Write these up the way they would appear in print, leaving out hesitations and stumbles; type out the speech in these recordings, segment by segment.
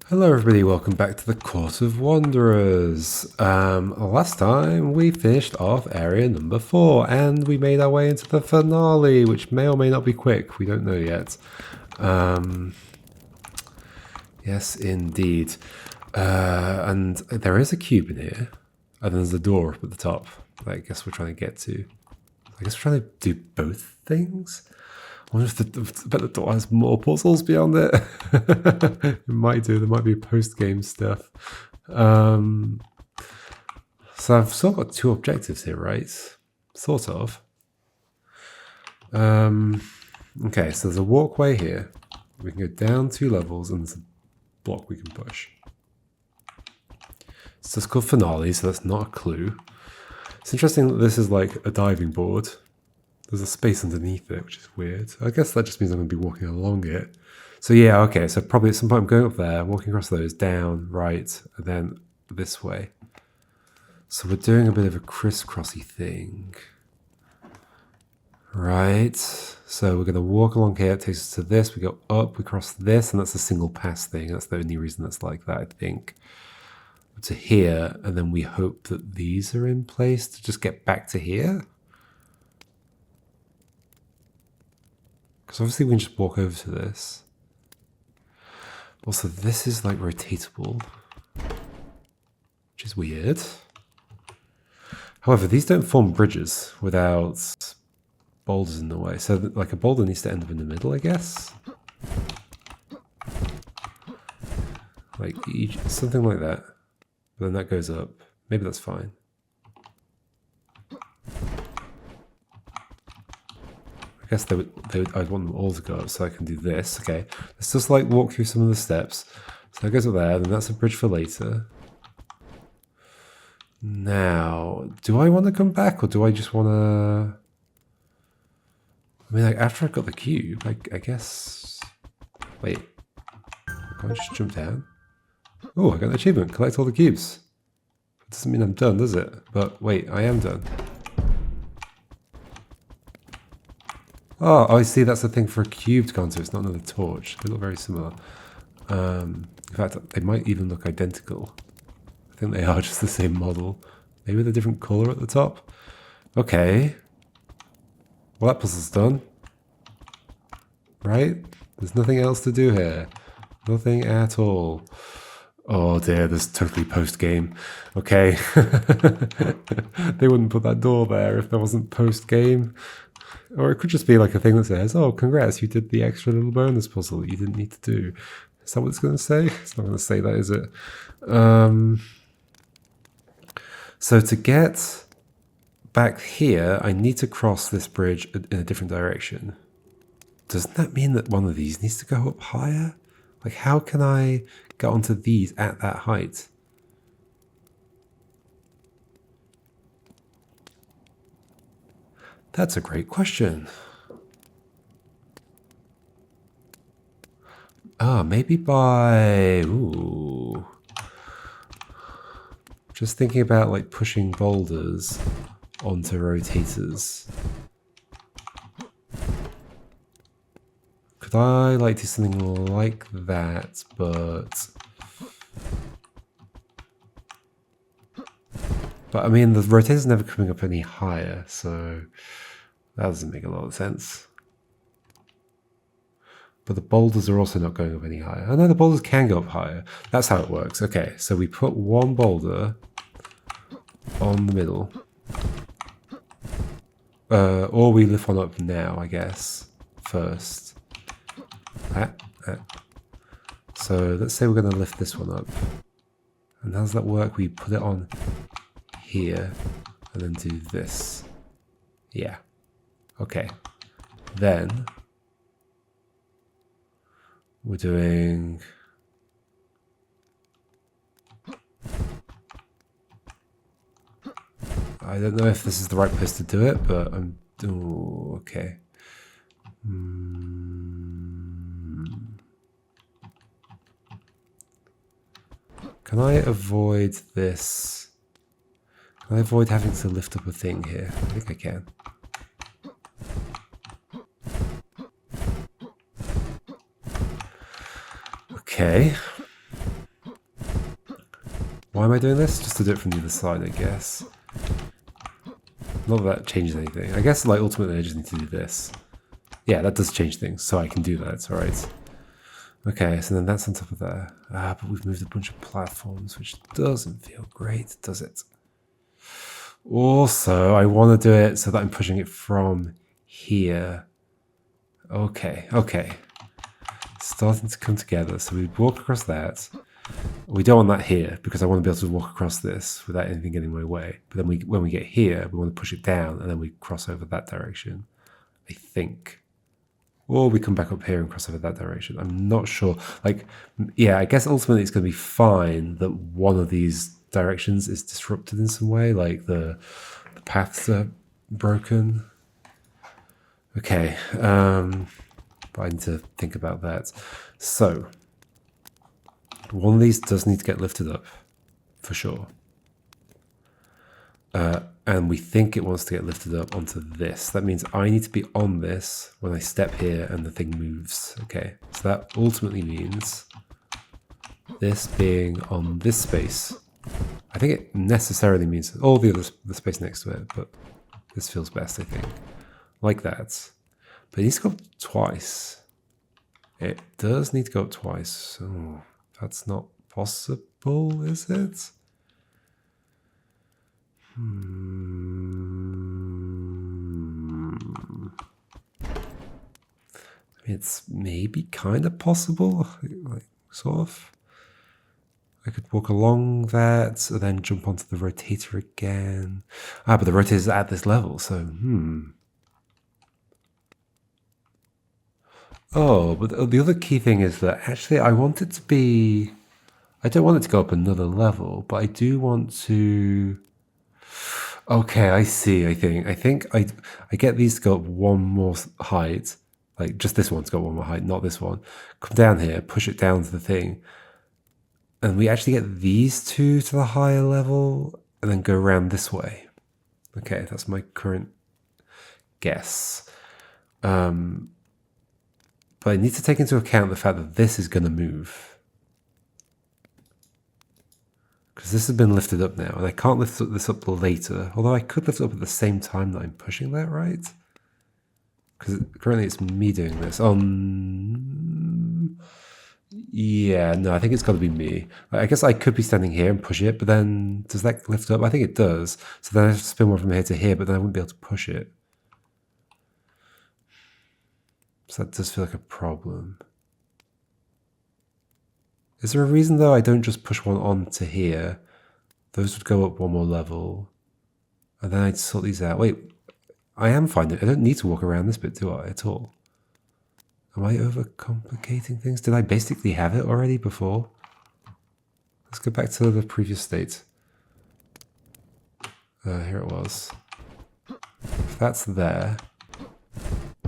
Hello everybody, welcome back to the Court of Wanderers. Last time we finished off area number 4 and we made our way into the finale, which may or may not be quick, we don't know yet. Yes indeed. And there is a cube in here, and there's a door up at the top that I guess we're trying to get to. I guess we're trying to do both things? I wonder if the door has more puzzles beyond it. It might do. There might be post-game stuff. So I've still got two objectives here, right? Sort of. Okay, so there's a walkway here. We can go down 2 levels and there's a block we can push. So it's called Finale, so that's not a clue. It's interesting that this is like a diving board. There's a space underneath it, which is weird. I guess that just means I'm going to be walking along it. So yeah, okay, so probably at some point I'm going up there, walking across those, down, right, and then this way. So we're doing a bit of a crisscrossy thing. Right, so we're going to walk along here, it takes us to this, we go up, we cross this, and that's a single pass thing. That's the only reason that's like that, I think. To here, and then we hope that these are in place to just get back to here. Because obviously we can just walk over to this. Also, this is like rotatable, which is weird. However, these don't form bridges without boulders in the way. So like a boulder needs to end up in the middle, I guess. Like something like that. But then that goes up. Maybe that's fine. I guess I'd want them all to go up so I can do this. Okay, let's just like walk through some of the steps. So that goes up there, then that's a bridge for later. Now, do I want to come back or do I just want to... I mean, like after I've got the cube, I guess... Wait, can I just jump down? Oh, I got an achievement, collect all the cubes. That doesn't mean I'm done, does it? But wait, I am done. Oh, I see, that's the thing for a cube to go onto, it's not another torch. They look very similar. In fact, they might even look identical. I think they are just the same model. Maybe with a different colour at the top. Okay. Well, that puzzle's done. Right? There's nothing else to do here. Nothing at all. Oh dear, this is totally post-game. Okay. They wouldn't put that door there if there wasn't post-game. Or it could just be like a thing that says, oh, congrats, you did the extra little bonus puzzle that you didn't need to do. Is that what it's going to say? It's not going to say that, is it? So to get back here, I need to cross this bridge in a different direction. Doesn't that mean that one of these needs to go up higher? Like, how can I get onto these at that height? That's a great question. Ah, maybe by... Ooh. Just thinking about like pushing boulders onto rotators. Could I like do something like that, but I mean the rotator's never coming up any higher, so that doesn't make a lot of sense. But the boulders are also not going up any higher. Oh no, the boulders can go up higher. That's how it works. Okay, so we put one boulder on the middle. Or we lift one up now, I guess, first. That. So let's say we're going to lift this one up. And how does that work? We put it on here and then do this. Yeah. Okay. Then we're doing... I don't know if this is the right place to do it, but I'm... Oh, okay. Can I avoid this? Can I avoid having to lift up a thing here? I think I can. Okay. Why am I doing this? Just to do it from the other side, I guess. Not that that changes anything. I guess, like, ultimately I just need to do this. Yeah, that does change things, so I can do that, alright. Okay, so then that's on top of there. But we've moved a bunch of platforms, which doesn't feel great, does it? Also, I want to do it so that I'm pushing it from here. Okay. Starting to come together. So we walk across that. We don't want that here because I want to be able to walk across this without anything getting in my way. But then when we get here, we want to push it down and then we cross over that direction, I think. Or we come back up here and cross over that direction. I'm not sure. Like, yeah, I guess ultimately it's going to be fine that one of these directions is disrupted in some way, like the paths are broken. Okay, but I need to think about that. So, one of these does need to get lifted up, for sure. And we think it wants to get lifted up onto this. That means I need to be on this when I step here and the thing moves. Okay, so that ultimately means this being on this space. I think it necessarily means all the space next to it, but this feels best, I think. Like that. But it needs to go up twice. It does need to go up twice. Oh, that's not possible, is it? I mean, it's maybe kind of possible, like, sort of. I could walk along that and then jump onto the rotator again. But the rotator is at this level, so Oh, but the other key thing is that actually I want it to be... I don't want it to go up another level, but I do want to... Okay, I see, I think I get these to go up one more height. Like, just this one's got one more height, not this one. Come down here, push it down to the thing. And we actually get these two to the higher level and then go around this way. Okay, that's my current guess. But I need to take into account the fact that this is going to move. Because this has been lifted up now, and I can't lift this up later. Although I could lift it up at the same time that I'm pushing that, right? Because currently it's me doing this. Yeah, no, I think it's got to be me. I guess I could be standing here and push it, but then does that lift up? I think it does. So then I have to spin one from here to here, but then I wouldn't be able to push it. So that does feel like a problem. Is there a reason, though, I don't just push one on to here? Those would go up one more level. And then I'd sort these out. Wait, I am fine. I don't need to walk around this bit, do I, at all? Am I overcomplicating things? Did I basically have it already before? Let's go back to the previous state. Here it was. If that's there...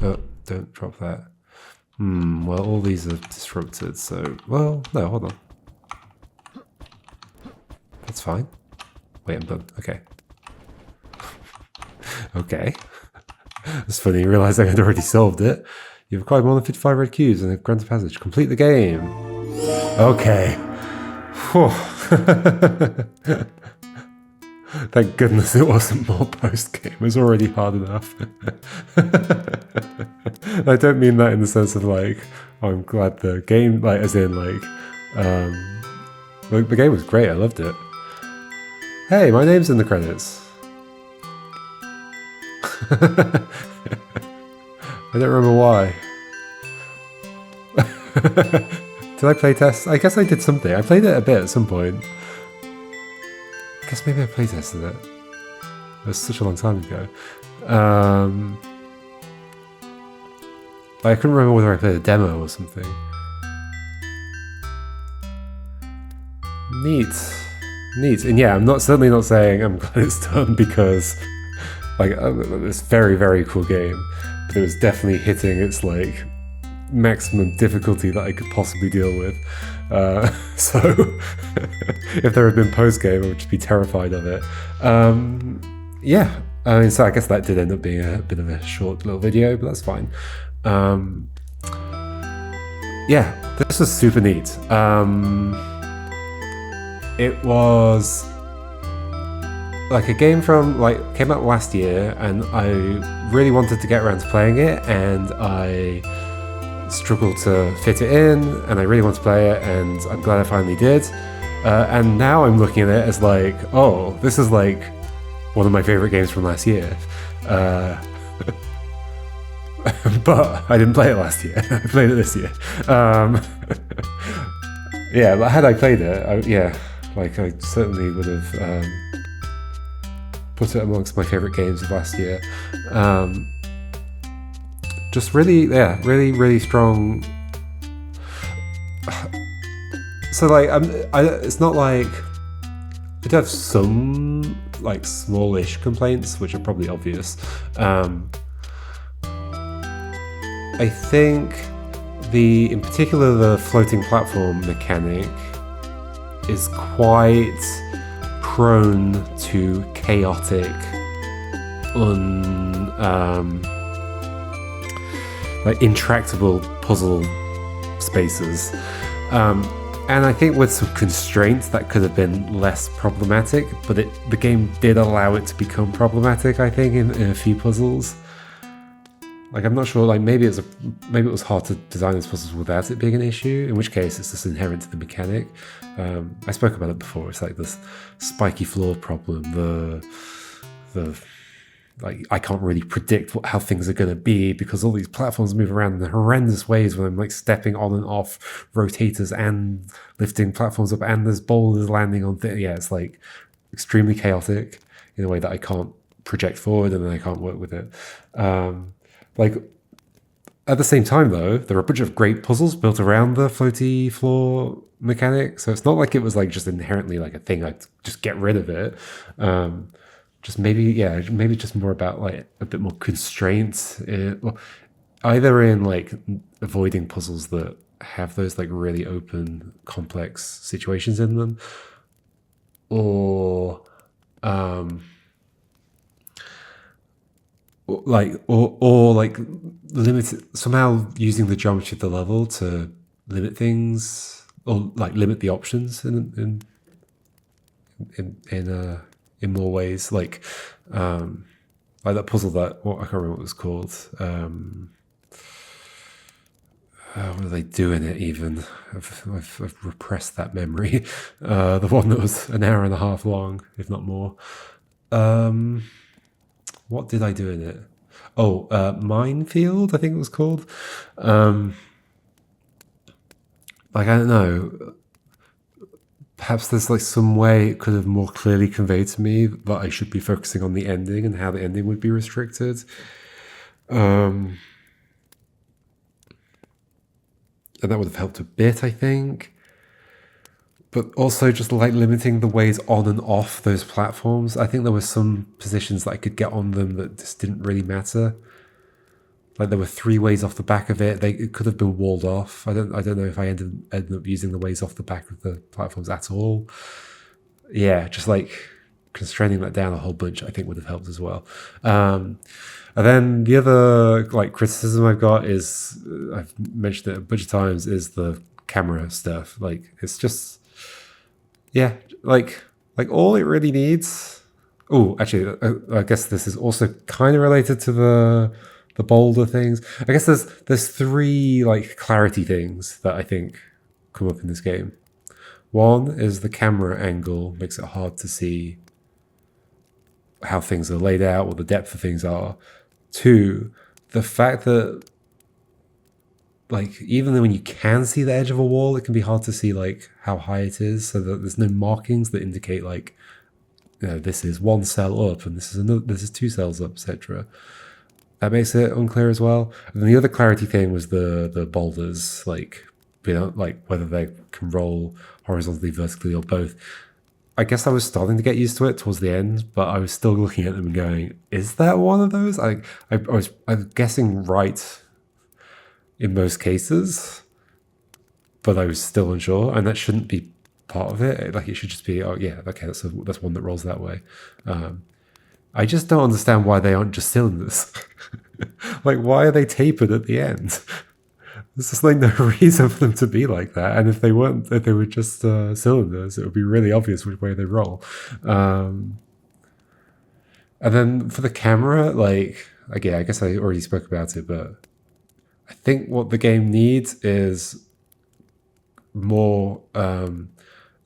Oh, don't drop that. Well, all these are disrupted, so... Well, no, hold on. That's fine. Wait, I'm done. Okay. Okay. It's funny, you realise I had already solved it. You've acquired more than 55 red cubes and a granted passage. Complete the game. Okay. Thank goodness it wasn't more post-game. It was already hard enough. I don't mean that in the sense of like, oh, I'm glad the game, like, as in like, the game was great. I loved it. Hey, my name's in the credits. I don't remember why. Did I play test? I guess I did something. I played it a bit at some point. I guess maybe I playtested it. It was such a long time ago. But I couldn't remember whether I played a demo or something. Neat. And yeah, I'm certainly not saying I'm glad it's done because, like, it's a very, very cool game. But it was definitely hitting its, like, maximum difficulty that I could possibly deal with. So, if there had been post-game, I would just be terrified of it. Yeah, I mean, so I guess that did end up being a bit of a short little video, but that's fine. Yeah, this was super neat. it was like a game from like came out last year, and I really wanted to get around to playing it, and I struggled to fit it in, and I really want to play it, and I'm glad I finally did. And now I'm looking at it as like, oh, this is like one of my favorite games from last year. But I didn't play it last year. I played it this year. Yeah, but had I played it, I certainly would have put it amongst my favorite games of last year. Just really, really, really strong. So like, it's not like I do have some like smallish complaints, which are probably obvious. I think in particular, the floating platform mechanic is quite prone to chaotic, like intractable puzzle spaces. And I think with some constraints that could have been less problematic, but the game did allow it to become problematic, I think, in a few puzzles. Like, I'm not sure, like maybe it was hard to design these puzzles without it being an issue, in which case it's just inherent to the mechanic. I spoke about it before. It's like this spiky floor problem, the like I can't really predict how things are going to be because all these platforms move around in horrendous ways when I'm like stepping on and off rotators and lifting platforms up, and there's boulders landing on things. Yeah, it's like extremely chaotic in a way that I can't project forward, and then I can't work with it. Like at the same time though, there are a bunch of great puzzles built around the floaty floor mechanic, so it's not like it was like just inherently like a thing I'd just get rid of it. Just maybe just more about like a bit more constraints, either in like avoiding puzzles that have those like really open, complex situations in them, or like limit somehow using the geometry of the level to limit things, or like limit the options in more ways, like that puzzle that I can't remember what it was called. What do they do in it? Even I've repressed that memory. The one that was an hour and a half long, if not more. What did I do in it? Oh, Minefield, I think it was called. Like I don't know. Perhaps there's like some way it could have more clearly conveyed to me that I should be focusing on the ending and how the ending would be restricted. And that would have helped a bit, I think. But also just like limiting the ways on and off those platforms. I think there were some positions that I could get on them that just didn't really matter. Like there were 3 ways off the back of it. It could have been walled off. I don't know if I ended up using the ways off the back of the platforms at all. Yeah, just like constraining that down a whole bunch, I think would have helped as well. And then the other like criticism I've got is, I've mentioned it a bunch of times, is the camera stuff. Like it's just, yeah, like all it really needs. Oh, actually, I guess this is also kind of related to the boulder things. I guess there's 3 like clarity things that I think come up in this game. One is the camera angle makes it hard to see how things are laid out, what the depth of things are. 2, the fact that like even when you can see the edge of a wall, it can be hard to see like how high it is, so that there's no markings that indicate like, you know, this is 1 cell up and this is 2 cells up, etc. That makes it unclear as well. And then the other clarity thing was the boulders, like, you know, like whether they can roll horizontally, vertically, or both. I guess I was starting to get used to it towards the end, but I was still looking at them and going, "Is that one of those?" I'm guessing right in most cases, but I was still unsure, and that shouldn't be part of it. Like it should just be, oh yeah, okay, that's one that rolls that way. I just don't understand why they aren't just cylinders. Like, why are they tapered at the end? There's just like no reason for them to be like that. And if they weren't, if they were just cylinders, it would be really obvious which way they roll. Um, and then for the camera, like, again, I guess I already spoke about it, but I think what the game needs is more,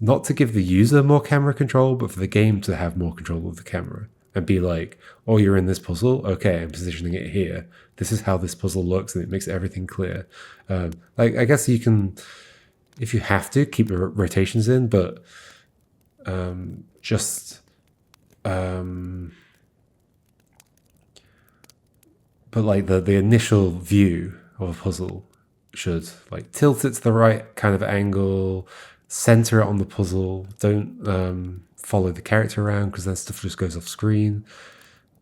not to give the user more camera control, but for the game to have more control of the camera and be like, oh, you're in this puzzle. Okay, I'm positioning it here. This is how this puzzle looks, and it makes everything clear. Like, I guess you can, if you have to, keep the rotations in, but just, but like the initial view of a puzzle should like tilt it to the right kind of angle, center it on the puzzle. Don't follow the character around because then stuff just goes off screen.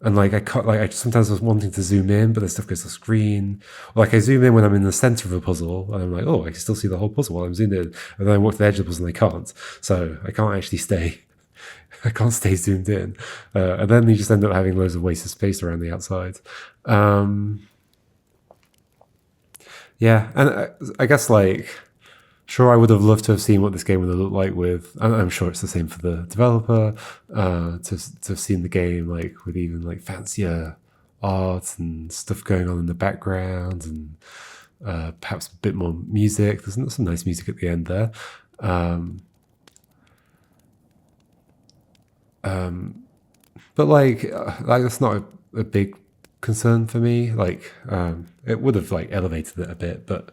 And like I can't, like I sometimes was wanting to zoom in, but then stuff goes off screen. Or like I zoom in when I'm in the center of a puzzle, and I'm like, oh, I can still see the whole puzzle while I'm zoomed in. And then I walk to the edge of the puzzle and I can't. So I can't actually stay. I can't stay zoomed in. And then you just end up having loads of wasted space around the outside. Yeah, and I guess like, sure, I would have loved to have seen what this game would have looked like with. I'm sure it's the same for the developer. To have seen the game like with even like fancier art and stuff going on in the background, and perhaps a bit more music. There's some nice music at the end there. But like that's not a big concern for me. Like it would have like elevated it a bit, but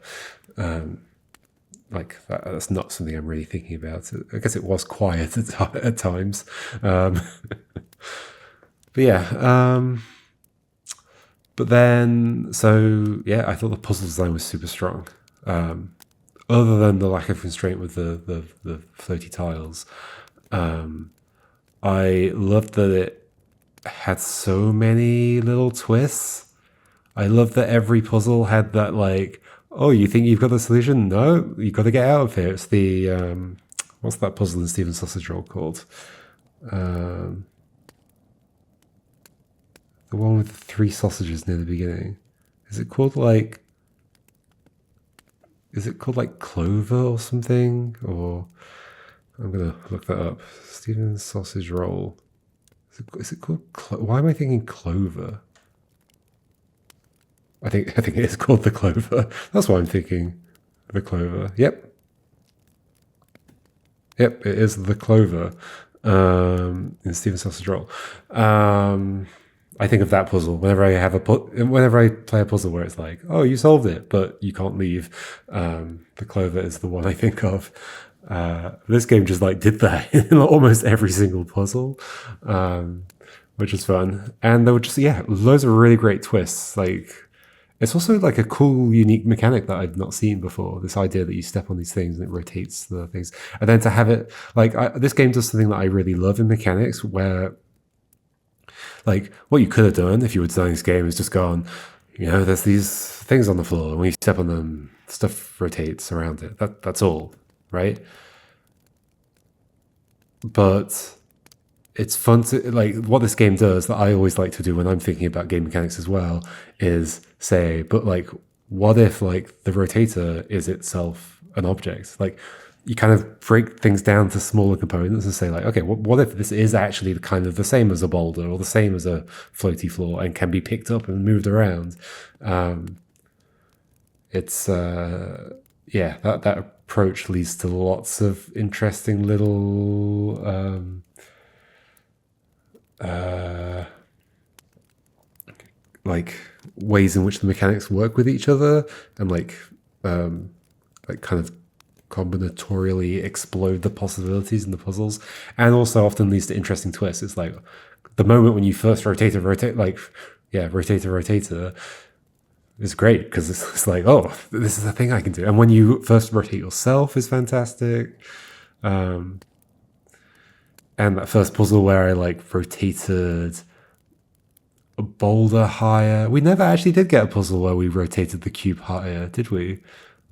like that's not something I'm really thinking about. I guess it was quiet at times. But yeah. But then, so yeah, I thought the puzzle design was super strong. Other than the lack of constraint with the floaty tiles, I loved that it had so many little twists. I love that every puzzle had that like, oh, you think you've got the solution? No, you got to get out of here. It's the what's that puzzle in Steven Sausage Roll called? The one with the 3 sausages near the beginning. Is it called like? Is it called like Clover or something? Or I'm gonna look that up. Steven Sausage Roll. Is it called? Why am I thinking Clover? I think it is called the Clover. That's why I'm thinking the Clover. Yep, it is the Clover in Steven Sausage Roll. I think of that puzzle whenever whenever I play a puzzle where it's like, oh, you solved it, but you can't leave. The Clover is the one I think of. This game just like did that in almost every single puzzle, which was fun. And there were just loads of really great twists. Like it's also like a cool, unique mechanic that I'd not seen before. This idea that you step on these things and it rotates the things, and then to have it like this game does something that I really love in mechanics, where like what you could have done if you were designing this game is just gone, there's these things on the floor, and when you step on them, stuff rotates around it. That's all, right? But it's fun to like what this game does that I always like to do when I'm thinking about game mechanics as well is say, but like, what if like the rotator is itself an object? Like you kind of break things down to smaller components and say like, okay, what if this is actually kind of the same as a boulder or the same as a floaty floor and can be picked up and moved around? It's that approach leads to lots of interesting little like ways in which the mechanics work with each other, and like kind of combinatorially explode the possibilities in the puzzles, and also often leads to interesting twists. It's like the moment when you first rotate rotator is great because it's like, oh, this is a thing I can do. And when you first rotate yourself is fantastic. And that first puzzle where I like rotated a boulder higher. We never actually did get a puzzle where we rotated the cube higher, did we?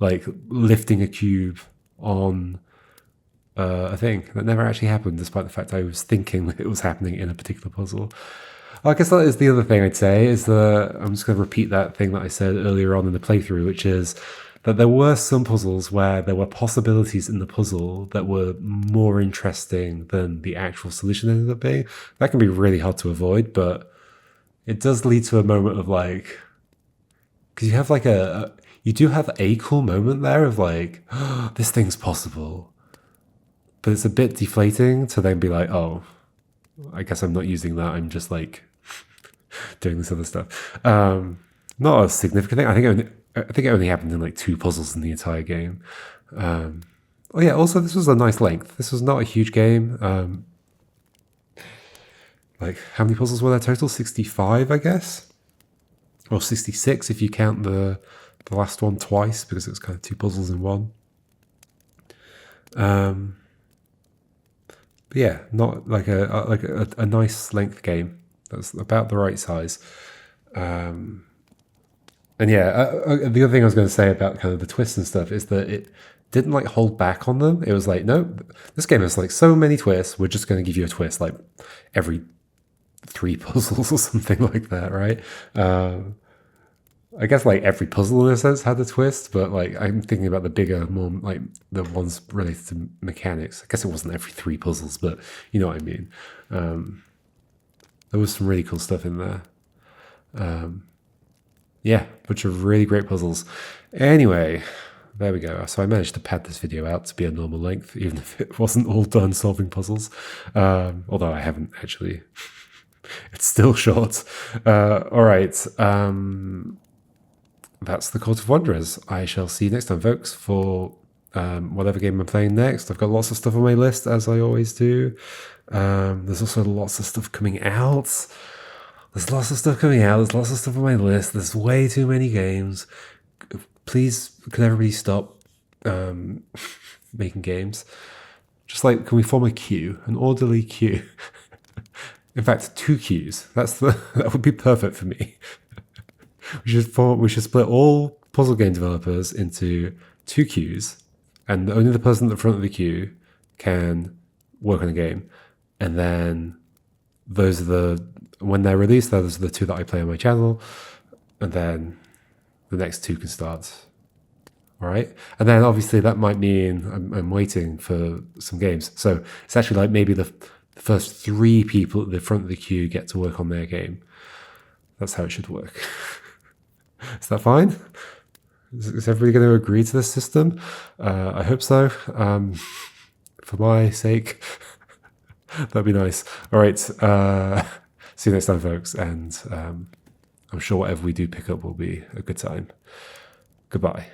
Like lifting a cube on a thing. That never actually happened, despite the fact I was thinking that it was happening in a particular puzzle. I guess that is the other thing I'd say is that I'm just going to repeat that thing that I said earlier on in the playthrough, which is that there were some puzzles where there were possibilities in the puzzle that were more interesting than the actual solution ended up being. That can be really hard to avoid, but it does lead to a moment of like, because you have like you do have a cool moment there of like, oh, this thing's possible, but it's a bit deflating to then be like, oh, I guess I'm not using that. I'm just like doing this other stuff. Not a significant thing. I think it only happened in like 2 puzzles in the entire game. Oh yeah. Also, this was a nice length. This was not a huge game. Like, how many puzzles were there total? 65, I guess, or 66 if you count the last one twice, because it was kind of 2 puzzles in one. But yeah, not like a nice length game. That's about the right size. And yeah, the other thing I was going to say about kind of the twists and stuff is that it didn't like hold back on them. It was like, no, this game has like so many twists. We're just going to give you a twist like every 3 puzzles or something like that, right? I guess like every puzzle in a sense had a twist, but like I'm thinking about the bigger, more like the ones related to mechanics. I guess it wasn't every 3 puzzles, but you know what I mean. There was some really cool stuff in there. Yeah, bunch of really great puzzles. Anyway, there we go. So I managed to pad this video out to be a normal length, even if it wasn't all done solving puzzles. Although I haven't actually. It's still short. All right. That's the Court of Wanderers. I shall see you next time, folks, for whatever game I'm playing next. I've got lots of stuff on my list, as I always do. There's also lots of stuff coming out. There's lots of stuff on my list. There's way too many games. Please, can everybody stop making games? Just like, can we form a queue, an orderly queue? In fact, 2 queues. That would be perfect for me. We should split all puzzle game developers into 2 queues, and only the person at the front of the queue can work on a game. And then when they're released, those are the 2 that I play on my channel, and then the next 2 can start. All right, and then obviously that might mean I'm waiting for some games. So it's actually like maybe the first 3 people at the front of the queue get to work on their game. That's how it should work. Is that fine? Is everybody going to agree to this system? I hope so. For my sake, that'd be nice. All right. See you next time, folks. And I'm sure whatever we do pick up will be a good time. Goodbye.